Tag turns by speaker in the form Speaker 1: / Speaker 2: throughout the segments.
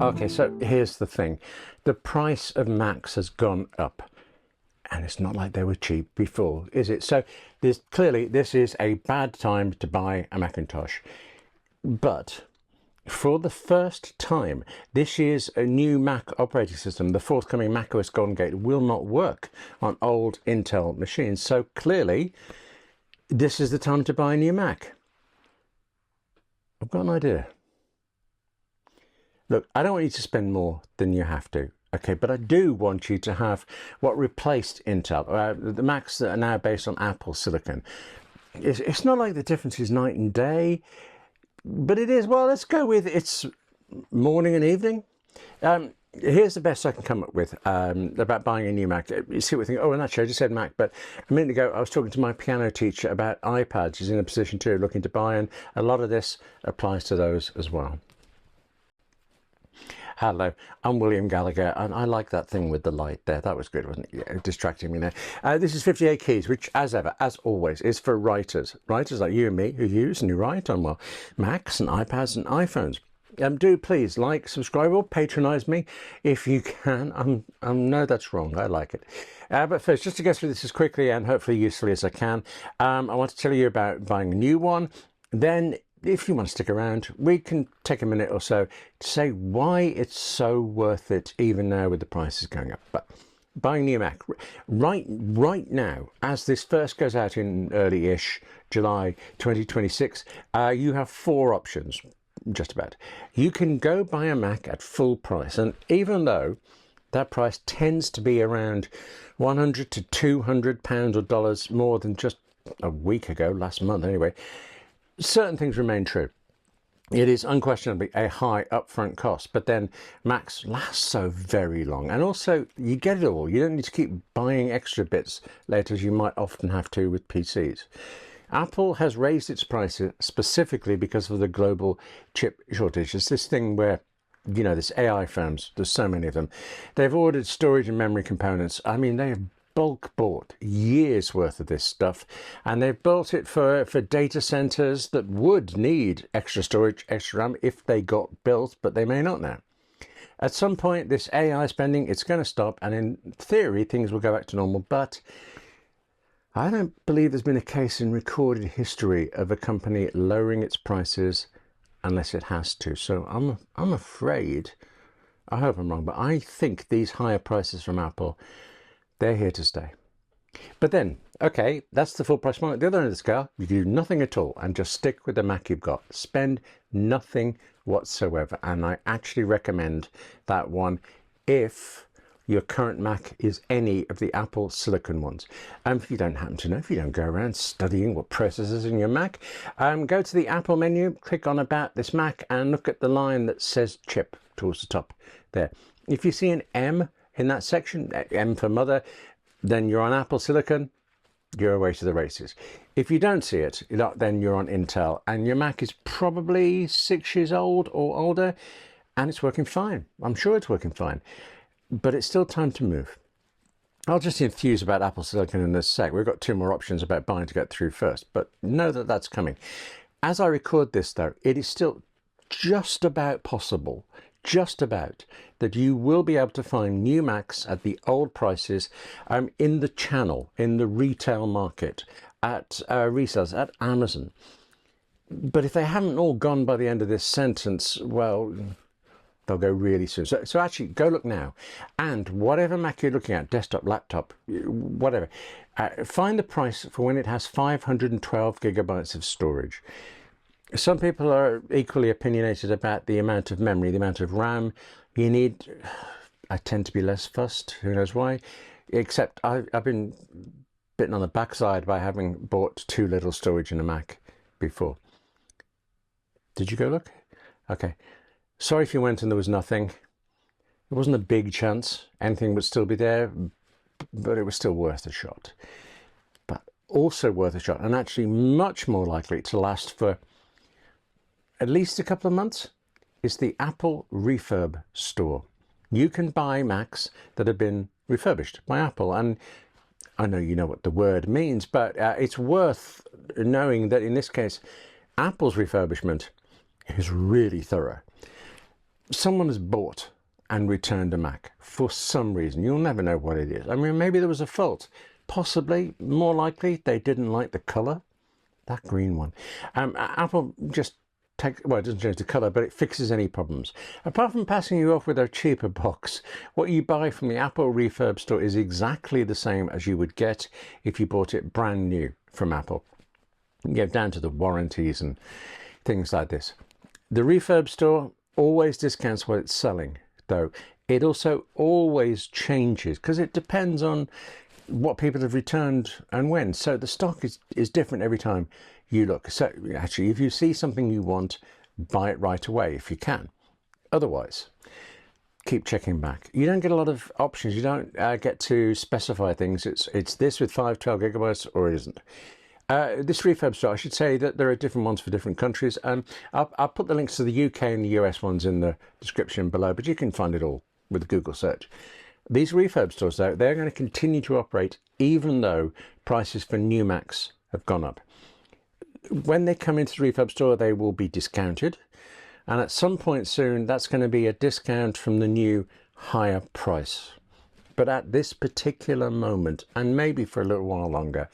Speaker 1: Okay, so here's the thing. The price of Macs has gone up. And it's not like they were cheap before, is it? So clearly this is a bad time to buy a Macintosh. But for the first time, this year's a new Mac operating system, the forthcoming macOS Golden Gate, will not work on old Intel machines. So clearly, this is the time to buy a new Mac. I've got an idea. Look, I don't want you to spend more than you have to. Okay, but I do want you to have what replaced Intel. The Macs that are now based on Apple silicon. It's not like the difference is night and day, but it is. Well, let's go with it's morning and evening. Here's the best I can come up with about buying a new Mac. You see what you think, oh, and actually I just said Mac, but a minute ago I was talking to my piano teacher about iPads. He's in a position too, looking to buy, and a lot of this applies to those as well. Hello, I'm William Gallagher, and I like that thing with the light there. That was good, wasn't it? Yeah, distracting me now. This is 58 Keys, which, as ever, as always, is for writers. Writers like you and me who use and who write on, well, Macs and iPads and iPhones. Do please like, subscribe, or patronise me if you can. No, that's wrong. I like it. But first, just to go through this as quickly and hopefully usefully as I can, I want to tell you about buying a new one. Then, if you want to stick around, we can take a minute or so to say why it's so worth it, even now with the prices going up. But buying a new Mac right now, as this first goes out in early-ish July 2026, you have four options, just about. You can go buy a Mac at full price, and even though that price tends to be around £100 to £200 or dollars more than just a week ago, last month anyway, certain things remain true. It is unquestionably a high upfront cost, but then Macs last so very long, and also you get it all. You don't need to keep buying extra bits later, as you might often have to with PCs. Apple has raised its prices specifically because of the global chip shortage. It's this thing where, you know, this AI firms, there's so many of them, they've ordered storage and memory components. I mean, they have bulk bought years worth of this stuff, and they've built it for data centers that would need extra storage, extra RAM if they got built, but they may not now. At some point, this AI spending, it's going to stop, and in theory things will go back to normal, but I don't believe there's been a case in recorded history of a company lowering its prices unless it has to. So I'm afraid, I hope I'm wrong, but I think these higher prices from Apple, they're here to stay. But then, okay, that's the full price model. At the other end of the scale, you do nothing at all and just stick with the Mac you've got. Spend nothing whatsoever. And I actually recommend that one if your current Mac is any of the Apple Silicon ones. If you don't happen to know, if you don't go around studying what processors in your Mac, go to the Apple menu, click on About This Mac, and look at the line that says chip towards the top there. If you see an M in that section, M for mother, then you're on Apple Silicon, you're away to the races. If you don't see it, then you're on Intel, and your Mac is probably 6 years old or older, and it's working fine. I'm sure it's working fine, but it's still time to move. I'll just enthuse about Apple Silicon in a sec. We've got two more options about buying to get through first, but know that that's coming. As I record this, though, it is still just about possible, just about, that you will be able to find new Macs at the old prices in the channel, in the retail market, at resellers, at Amazon. But if they haven't all gone by the end of this sentence, well, they'll go really soon. So actually, go look now. And whatever Mac you're looking at, desktop, laptop, whatever, find the price for when it has 512 gigabytes of storage. Some people are equally opinionated about the amount of memory, the amount of RAM you need. I tend to be less fussed, who knows why, except I've been bitten on the backside by having bought too little storage in a Mac before. Did you go look? Okay. Sorry if you went and there was nothing. It wasn't a big chance anything would still be there, but it was still worth a shot. But also worth a shot, and actually much more likely to last for at least a couple of months, is the Apple Refurb store. You can buy Macs that have been refurbished by Apple, and I know you know what the word means, but it's worth knowing that in this case, Apple's refurbishment is really thorough. someone has bought and returned a Mac for some reason. You'll never know what it is. I mean, maybe there was a fault. Possibly, more likely, they didn't like the color. That green one. Apple just well, it doesn't change the color, but it fixes any problems. Apart from passing you off with a cheaper box, what you buy from the Apple refurb store is exactly the same as you would get if you bought it brand new from Apple. You go down to the warranties and things like this. The refurb store always discounts what it's selling, though. It also always changes because it depends on what people have returned and when. So the stock is different every time you look. So actually, if you see something you want, buy it right away if you can. Otherwise, keep checking back. You don't get a lot of options. You don't get to specify things. It's this with 512 gigabytes or it isn't. This refurb store, I should say that there are different ones for different countries. I'll put the links to the UK and the US ones in the description below, but you can find it all with a Google search. These refurb stores, though, they're going to continue to operate even though prices for new Macs have gone up. When they come into the refurb store, they will be discounted. And at some point soon, that's going to be a discount from the new higher price. But at this particular moment, and maybe for a little while longer,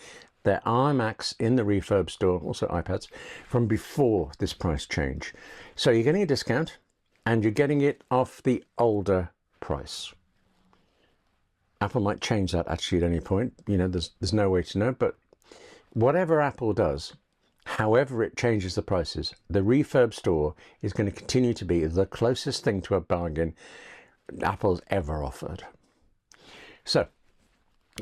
Speaker 1: there are Macs in the refurb store, also iPads, from before this price change. So you're getting a discount and you're getting it off the older price. Apple might change that actually at any point. You know, there's no way to know, but whatever Apple does, however it changes the prices, the refurb store is going to continue to be the closest thing to a bargain Apple's ever offered. So,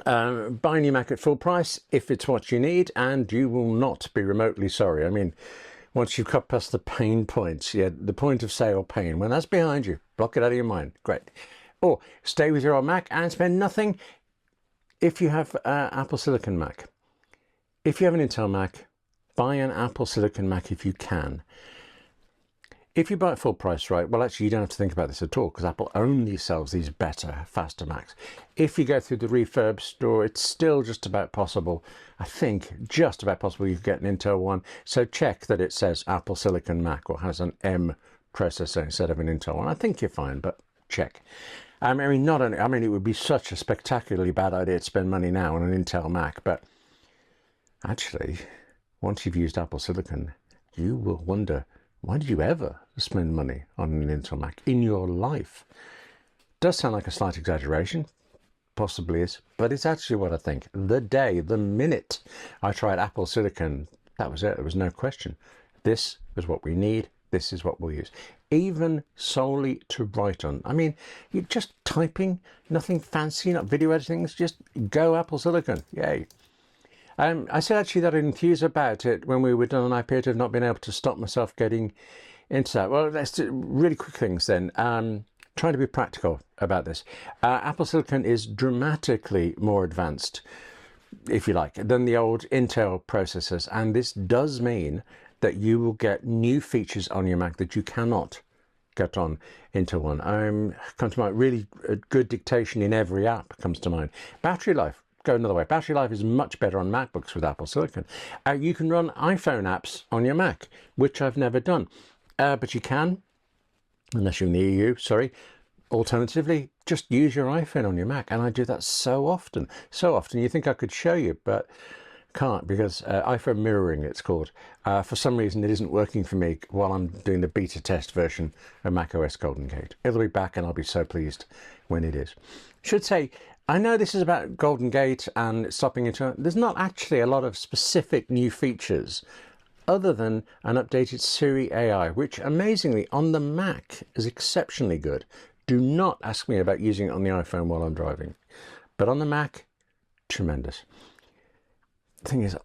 Speaker 1: buy a new Mac at full price if it's what you need, and you will not be remotely sorry. I mean, once you've got past the pain points, yeah, the point of sale pain, when that's behind you, block it out of your mind. Great. Or stay with your old Mac and spend nothing if you have Apple Silicon Mac. If you have an Intel Mac, buy an Apple Silicon Mac if you can. If you buy it full price, right, well, actually, you don't have to think about this at all because Apple only sells these better, faster Macs. If you go through the refurb store, it's still just about possible, I think, just about possible you can get an Intel one. So check that it says Apple Silicon Mac or has an M processor instead of an Intel one. I think you're fine, but check. I mean, it would be such a spectacularly bad idea to spend money now on an Intel Mac, but actually, once you've used Apple Silicon, you will wonder, why did you ever spend money on an Intel Mac in your life? Does sound like a slight exaggeration, possibly is, but it's actually what I think. The minute I tried Apple Silicon, that was it. There was no question. This is what we need. This is what we'll use. Even solely to write on. I mean, you're just typing, nothing fancy, not video editing. It's just go Apple Silicon. Yay. I said actually that I'd enthuse about it when we were done, and I appear to have not been able to stop myself getting into that. Well, let's do really quick things then. Trying to be practical about this. Apple Silicon is dramatically more advanced, if you like, than the old Intel processors. And this does mean that you will get new features on your Mac that you cannot get on Intel one. Come to mind, really good dictation in every app comes to mind. Battery life. Go another way. Battery life is much better on MacBooks with Apple Silicon. You can run iPhone apps on your Mac, which I've never done. But you can, unless you're in the EU, sorry. Alternatively, just use your iPhone on your Mac. And I do that so often. So often you think I could show you, but can't because iPhone mirroring, it's called. For some reason, it isn't working for me while I'm doing the beta test version of macOS Golden Gate. It'll be back and I'll be so pleased when it is. Should say, I know this is about Golden Gate and stopping it. There's not actually a lot of specific new features other than an updated Siri AI, which amazingly on the Mac is exceptionally good. Do not ask me about using it on the iPhone while I'm driving. But on the Mac, tremendous. The thing is,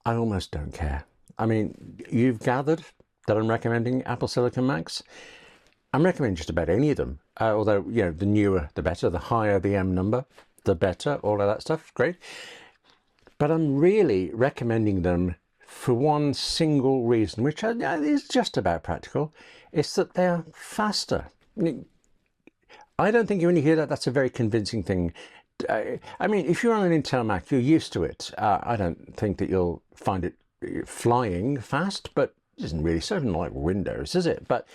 Speaker 1: I almost don't care. I mean, you've gathered that I'm recommending Apple Silicon Macs. I'm recommending just about any of them. Although, you know, the newer, the better. The higher the M number, the better. All of that stuff, great. But I'm really recommending them for one single reason, which is just about practical. It's that they're faster. I don't think when you hear that, that's a very convincing thing. I mean, if you're on an Intel Mac, you're used to it. I don't think that you'll find it flying fast, but it isn't really certain like Windows, is it? But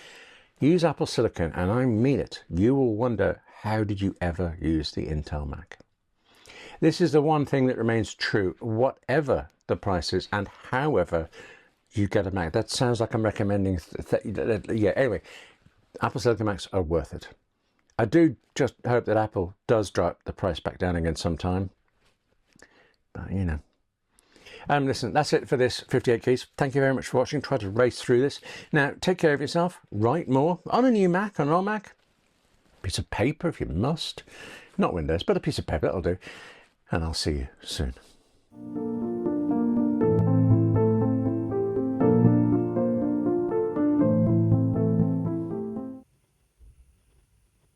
Speaker 1: use Apple Silicon, and I mean it. You will wonder, how did you ever use the Intel Mac? This is the one thing that remains true, whatever the price is and however you get a Mac. That sounds like I'm recommending, yeah, anyway, Apple Silicon Macs are worth it. I do just hope that Apple does drop the price back down again sometime. But, you know. Listen, that's it for this 58 Keys. Thank you very much for watching. Try to race through this. Now, take care of yourself. Write more on a new Mac, on an old Mac. Piece of paper if you must. Not Windows, but a piece of paper, that'll do. And I'll see you soon.